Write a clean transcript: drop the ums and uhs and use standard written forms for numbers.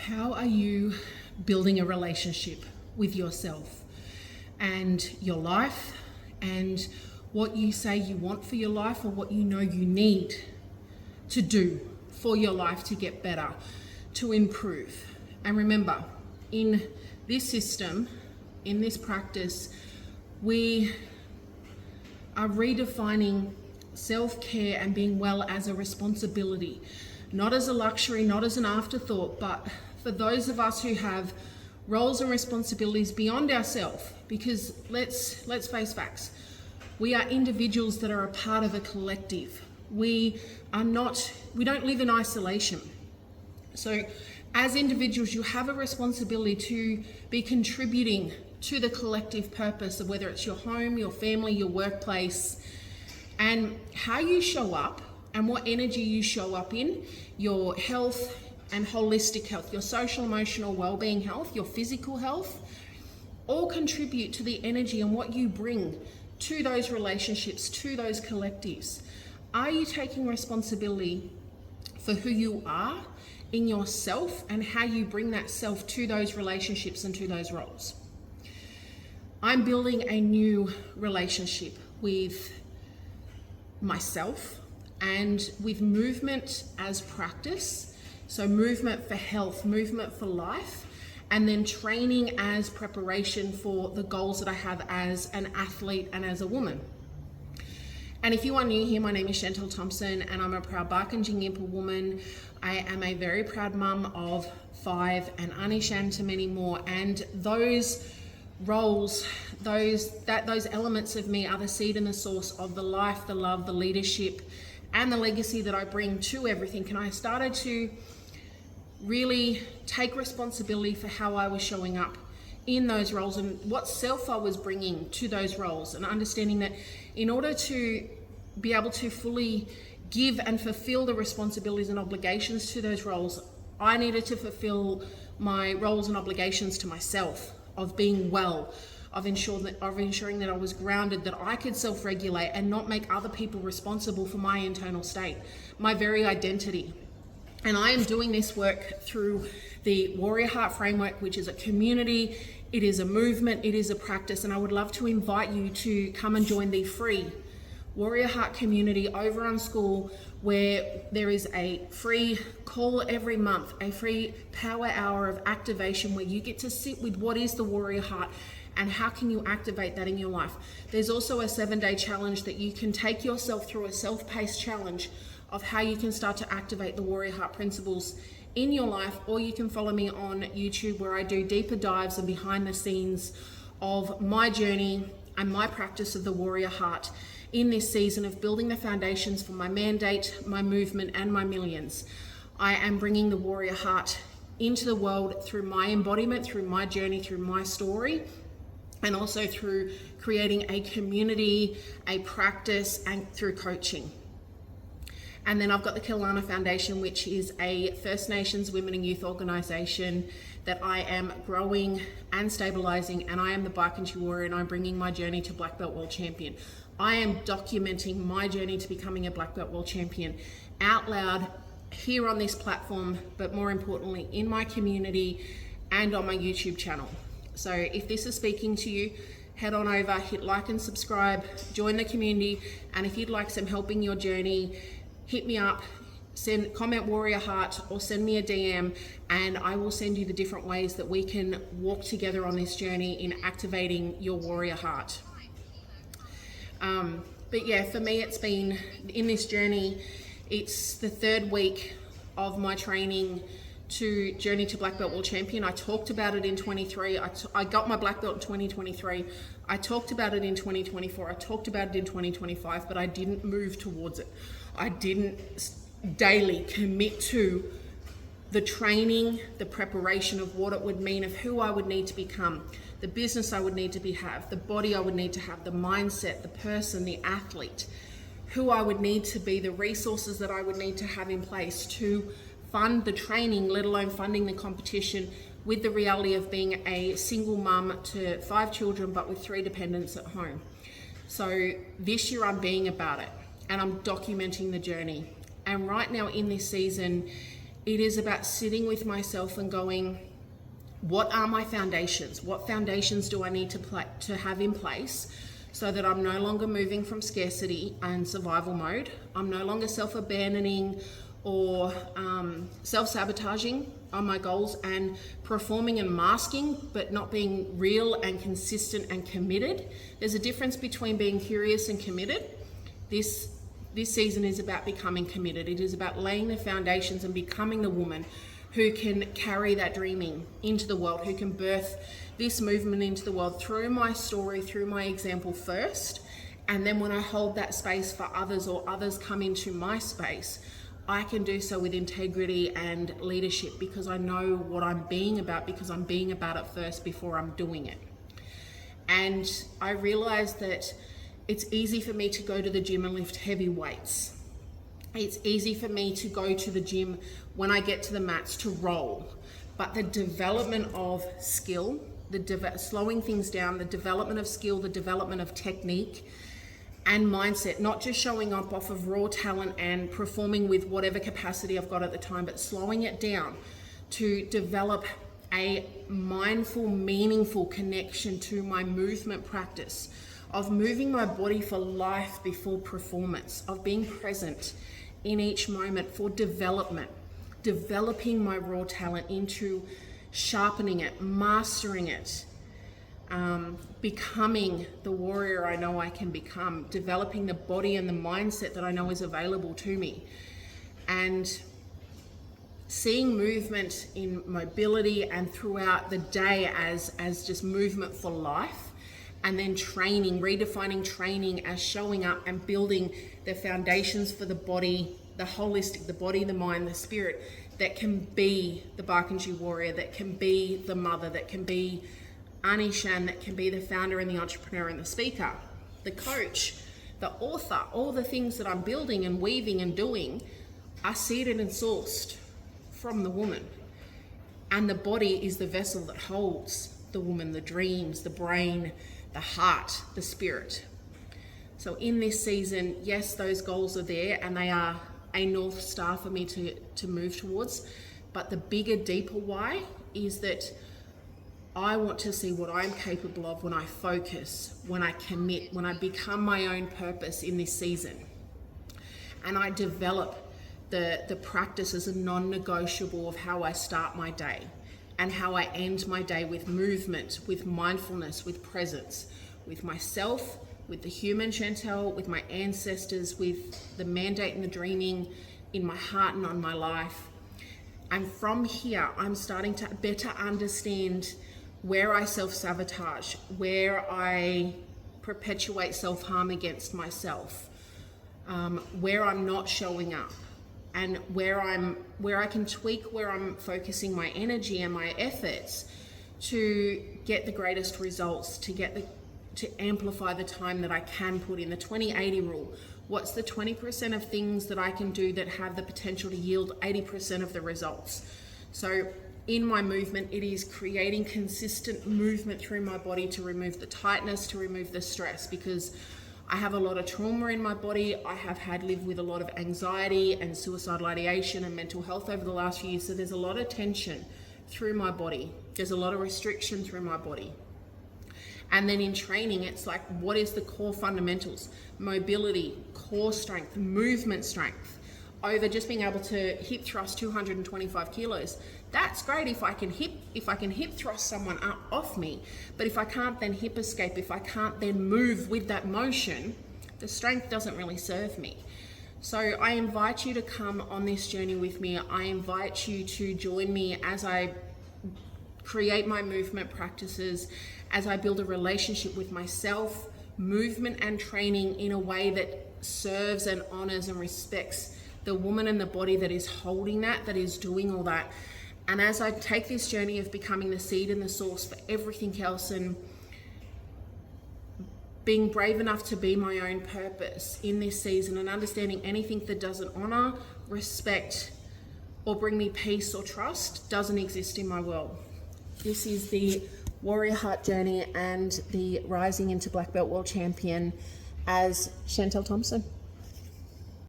How are you building a relationship with yourself and your life and what you say you want for your life or what you know you need to do for your life to get better, to improve? And remember, in this system, in this practice, we are redefining self-care and being well as a responsibility, not as a luxury, not as an afterthought, but for those of us who have roles and responsibilities beyond ourselves. Because let's face facts, we are individuals that are a part of a collective. We don't live in isolation. So as individuals, you have a responsibility to be contributing to the collective purpose of whether it's your home, your family, your workplace, and how you show up and what energy you show up in, your health and holistic health, your social, emotional, well-being health, your physical health, all contribute to the energy and what you bring to those relationships, to those collectives. Are you taking responsibility for who you are in yourself and how you bring that self to those relationships and to those roles? I'm building a new relationship with myself and with movement as practice. So movement for health, movement for life, and then training as preparation for the goals that I have as an athlete and as a woman. And if you are new here, my name is Chantal Thompson and I'm a proud Barkindji Yimpa woman. I am a very proud mum of 5 and Auntie Shan to many more. And those roles, those elements of me are the seed and the source of the life, the love, the leadership, and the legacy that I bring to everything. And I started to really take responsibility for how I was showing up in those roles and what self I was bringing to those roles, and understanding that in order to be able to fully give and fulfill the responsibilities and obligations to those roles, I needed to fulfill my roles and obligations to myself of being well, of ensuring that I was grounded, that I could self-regulate and not make other people responsible for my internal state, my very identity. And I am doing this work through the Warrior Heart Framework, which is a community, it is a movement, it is a practice, and I would love to invite you to come and join the free Warrior Heart community over on Skool, where there is a free call every month, a free power hour of activation where you get to sit with what is the Warrior Heart and how can you activate that in your life. There's also a 7-day challenge that you can take yourself through, a self-paced challenge of how you can start to activate the Warrior Heart principles in your life, or you can follow me on YouTube where I do deeper dives and behind the scenes of my journey and my practice of the Warrior Heart in this season of building the foundations for my mandate, my movement, and my millions. I am bringing the Warrior Heart into the world through my embodiment, through my journey, through my story, and also through creating a community, a practice, and through coaching. And then I've got the Kelowna Foundation, which is a First Nations women and youth organisation that I am growing and stabilising, and I am the Barkindji Warrior, and I'm bringing my journey to Black Belt World Champion. I am documenting my journey to becoming a Black Belt World Champion out loud here on this platform, but more importantly in my community and on my YouTube channel. So if this is speaking to you, head on over, hit like and subscribe, join the community, and if you'd like some help in your journey, hit me up, comment Warrior Heart, or send me a DM, and I will send you the different ways that we can walk together on this journey in activating your Warrior Heart. But yeah, for me, it's been in this journey, it's the 3rd week of my training to journey to Black Belt World Champion. I talked about it in 23. I got my Black Belt in 2023. I talked about it in 2024. I talked about it in 2025, but I didn't move towards it. I didn't daily commit to the training, the preparation of what it would mean, of who I would need to become, the business I would need to have, the body I would need to have, the mindset, the person, the athlete, who I would need to be, the resources that I would need to have in place to fund the training, let alone funding the competition, with the reality of being a single mum to 5 children, but with 3 dependents at home. So this year I'm being about it, and I'm documenting the journey. And right now in this season, it is about sitting with myself and going, what are my foundations? What foundations do I need to have in place so that I'm no longer moving from scarcity and survival mode? I'm no longer self-abandoning or self-sabotaging on my goals and performing and masking, but not being real and consistent and committed. There's a difference between being curious and committed. This season is about becoming committed. It is about laying the foundations and becoming the woman who can carry that dreaming into the world, who can birth this movement into the world through my story, through my example first. And then when I hold that space for others or others come into my space, I can do so with integrity and leadership because I know what I'm being about, because I'm being about it first before I'm doing it. And I realized that it's easy for me to go to the gym and lift heavy weights. It's easy for me to go to the gym when I get to the mats to roll. But the development of skill, slowing things down, the development of skill, the development of technique and mindset, not just showing up off of raw talent and performing with whatever capacity I've got at the time, but slowing it down to develop a mindful, meaningful connection to my movement practice, of moving my body for life before performance, of being present in each moment for development, developing my raw talent into sharpening it, mastering it, becoming the warrior I know I can become, developing the body and the mindset that I know is available to me, and seeing movement in mobility and throughout the day as just movement for life. And then training, redefining training as showing up and building the foundations for the body, the holistic, the body, the mind, the spirit, that can be the Barkindji warrior, that can be the mother, that can be Ani Shan, that can be the founder and the entrepreneur and the speaker, the coach, the author. All the things that I'm building and weaving and doing are seeded and sourced from the woman. And the body is the vessel that holds the woman, the dreams, the brain, the heart, the spirit. So in this season, yes, those goals are there and they are a North Star for me to move towards. But the bigger, deeper why is that I want to see what I'm capable of when I focus, when I commit, when I become my own purpose in this season. And I develop the practice as a non-negotiable of how I start my day and how I end my day, with movement, with mindfulness, with presence, with myself, with the human Chantel, with my ancestors, with the mandate and the dreaming in my heart and on my life. And from here, I'm starting to better understand where I self-sabotage, where I perpetuate self-harm against myself, where I'm not showing up, and where I can tweak where I'm focusing my energy and my efforts to get the greatest results, to amplify the time that I can put in. The 20-80 rule. What's the 20% of things that I can do that have the potential to yield 80% of the results? So in my movement, it is creating consistent movement through my body to remove the tightness, to remove the stress, because I have a lot of trauma in my body. I have lived with a lot of anxiety and suicidal ideation and mental health over the last few years. So there's a lot of tension through my body. There's a lot of restriction through my body. And then in training, it's like, what is the core fundamentals? Mobility, core strength, movement strength, over just being able to hip thrust 225 kilos. That's great if I can hip thrust someone up off me, but if I can't then hip escape, if I can't then move with that motion, the strength doesn't really serve me. So I invite you to come on this journey with me. I invite you to join me as I create my movement practices, as I build a relationship with myself, movement and training in a way that serves and honors and respects the woman and the body that is holding that is doing all that. And as I take this journey of becoming the seed and the source for everything else, and being brave enough to be my own purpose in this season, and understanding anything that doesn't honor, respect, or bring me peace or trust doesn't exist in my world. This is the Warrior Heart journey and the rising into Black Belt World Champion as Chantel Thompson.